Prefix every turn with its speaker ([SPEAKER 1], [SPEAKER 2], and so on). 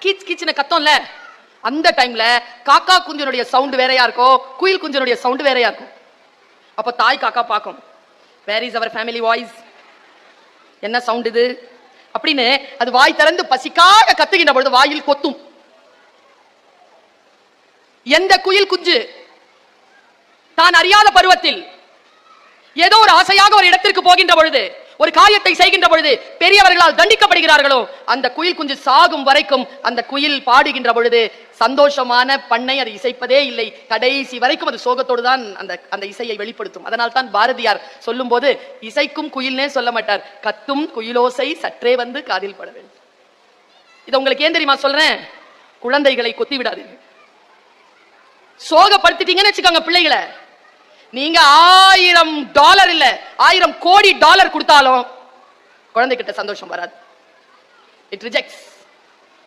[SPEAKER 1] கீச் கீச்சுன கத்தம்ல, அந்த டைம்ல காக்கா குஞ்சினுடைய சவுண்ட் வேறையா இருக்கும், குயில் குஞ்சினுடைய சவுண்ட் வேறையா இருக்கும். அப்ப தாய் காக்கா பார்க்கும், where is our family voice, என்ன சவுண்ட் இது அப்படின்னு அது வாய் திறந்து பசிக்காக கத்துகின்ற பொழுது வாயில் கொத்தும். எந்த குயில் குஞ்சு தான் அறியாத பருவத்தில் ஏதோ ஒரு ஆசையாக ஒரு இடத்திற்கு போகின்ற பொழுது, ஒரு காரியத்தை செய்கின்ற பொழுது பெரியவர்களால் தண்டிக்கப்படுகிறார்களோ, அந்த குயில் குஞ்சு சாகும் வரைக்கும் அந்த குயில் பாடுகின்ற பொழுது சந்தோஷமான பண்ணை அது இசைப்பதே இல்லை. கடைசி வரைக்கும் அது சோகத்தோடு தான் அந்த இசையை வெளிப்படுத்தும். அதனால் தான் பாரதியார் சொல்லும் போது இசைக்கும் குயில்னே சொல்ல மாட்டார், கத்தும் குயிலோசை சற்றே வந்து காதில் பட வேண்டும். இது உங்களுக்கு ஏன் தெரியுமா சொல்றேன்? குழந்தைகளை கொத்தி விடாதீர்கள். சோகப்படுத்திட்டீங்கன்னு வச்சுக்கோங்க பிள்ளைகளை, நீங்க $1000 இல்ல $1000 கோடி கொடுத்தாலும் குழந்தைகிட்ட சந்தோஷம் வராது. It rejects.